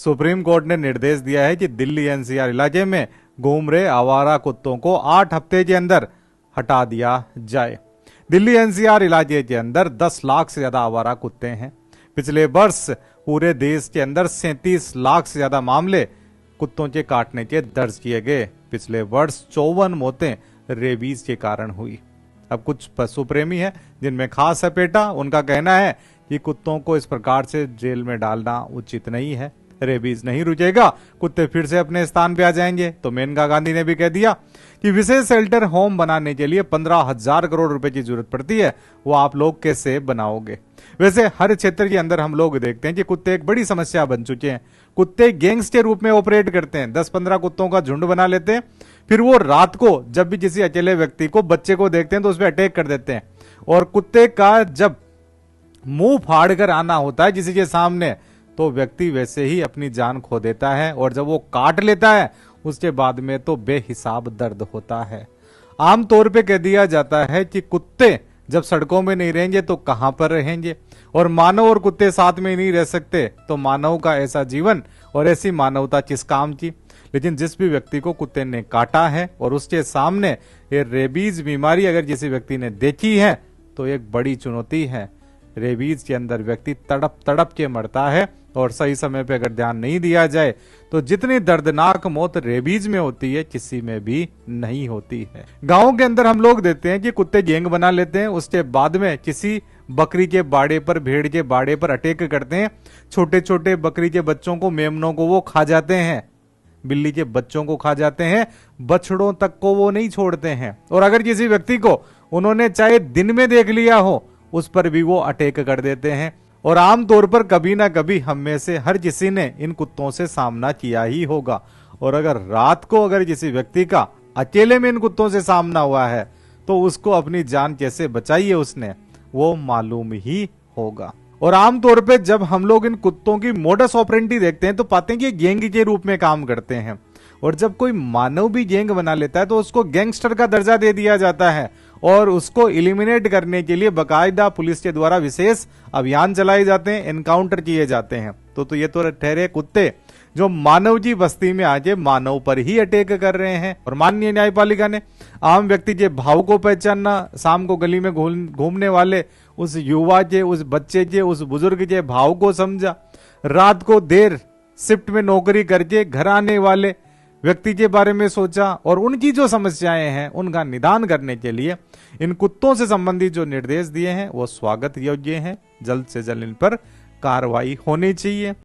Supreme court ने निर्देश दिया है कि दिल्ली एनसीआर इलाके में घूम रहे आवारा कुत्तों को 8 हफ्ते के अंदर हटा दिया जाए। दिल्ली एनसीआर इलाके के अंदर 10 लाख से ज्यादा आवारा कुत्ते हैं। पिछले वर्ष पूरे देश के अंदर 37 लाख से ज्यादा मामले कुत्तों के काटने के दर्ज किए गए। पिछले वर्ष 54 मौतें रेबीज के कारण हुई। अब कुछ पशु प्रेमी हैं जिनमें खास है पेटा, उनका कहना है कि कुत्तों को इस प्रकार से जेल में डालना उचित नहीं है। रेबीज नहीं रुकेगा, कुत्ते फिर से अपने स्थान पे आ जाएंगे। तो मेनका गांधी ने भी कह दिया कि विशेष शेल्टर होम बनाने के लिए 15,000 करोड़ रुपए की जरूरत पड़ती है, वो आप लोग कैसे बनाओगे। वैसे हर क्षेत्र के अंदर हम लोग देखते हैं कि कुत्ते एक बड़ी समस्या बन चुके हैं। कुत्ते गैंग्स के रूप में ऑपरेट करते हैं। 10-15 कुत्तों का झुंड बना लेते हैं, फिर वो रात को जब भी किसी अकेले व्यक्ति को, बच्चे को देखते हैं तो उस पर अटैक कर देते हैं। और कुत्ते का जब मुंह फाड़ कर आना होता है किसी के सामने, तो व्यक्ति वैसे ही अपनी जान खो देता है। और जब वो काट लेता है उसके बाद में तो बेहिसाब दर्द होता है। आमतौर पे कह दिया जाता है कि कुत्ते जब सड़कों में नहीं रहेंगे तो कहां पर रहेंगे, और मानव और कुत्ते साथ में नहीं रह सकते तो मानव का ऐसा जीवन और ऐसी मानवता किस काम की। लेकिन जिस भी व्यक्ति को कुत्ते ने काटा है और उसके सामने ये रेबीज बीमारी अगर किसी व्यक्ति ने देखी है तो एक बड़ी चुनौती है। रेबीज के अंदर व्यक्ति तड़प तड़प के मरता है, और सही समय पे अगर ध्यान नहीं दिया जाए तो जितनी दर्दनाक मौत रेबीज में होती है किसी में भी नहीं होती है। गांव के अंदर हम लोग देखते हैं कि कुत्ते गैंग बना लेते हैं, उसके बाद में किसी बकरी के बाड़े पर, भेड़ के बाड़े पर अटैक करते हैं। छोटे छोटे बकरी के बच्चों को, मेमनों को वो खा जाते हैं, बिल्ली के बच्चों को खा जाते हैं, बछड़ों तक को वो नहीं छोड़ते हैं। और अगर किसी व्यक्ति को उन्होंने चाहे दिन में देख लिया हो, उस पर भी वो अटैक कर देते हैं। और आमतौर पर कभी ना कभी हम में से हर किसी ने इन कुत्तों से सामना किया ही होगा। और अगर रात को अगर किसी व्यक्ति का अकेले में इन कुत्तों से सामना हुआ है तो उसको अपनी जान कैसे बचाई है उसने, वो मालूम ही होगा। और आमतौर पे जब हम लोग इन कुत्तों की मोडस ऑपरेंडी देखते हैं तो पाते हैं कि गैंग के रूप में काम करते हैं। और जब कोई मानव भी गैंग बना लेता है तो उसको गैंगस्टर का दर्जा दे दिया जाता है, और उसको एलिमिनेट करने के लिए बाकायदा पुलिस के द्वारा विशेष अभियान चलाए जाते हैं, एनकाउंटर किए जाते हैं। तो ये तो ठहरे कुत्ते जो मानव की बस्ती में आके मानव पर ही अटैक कर रहे हैं। और माननीय न्यायपालिका ने आम व्यक्ति के भाव को पहचानना, शाम को गली में घूमने वाले उस युवा के, उस बच्चे के, उस बुजुर्ग के भाव को समझा। रात को देर शिफ्ट में नौकरी करके घर आने वाले व्यक्ति के बारे में सोचा, और उनकी जो समस्याएं हैं उनका निदान करने के लिए इन कुत्तों से संबंधित जो निर्देश दिए हैं वो स्वागत योग्य हैं। जल्द से जल्द इन पर कार्रवाई होनी चाहिए।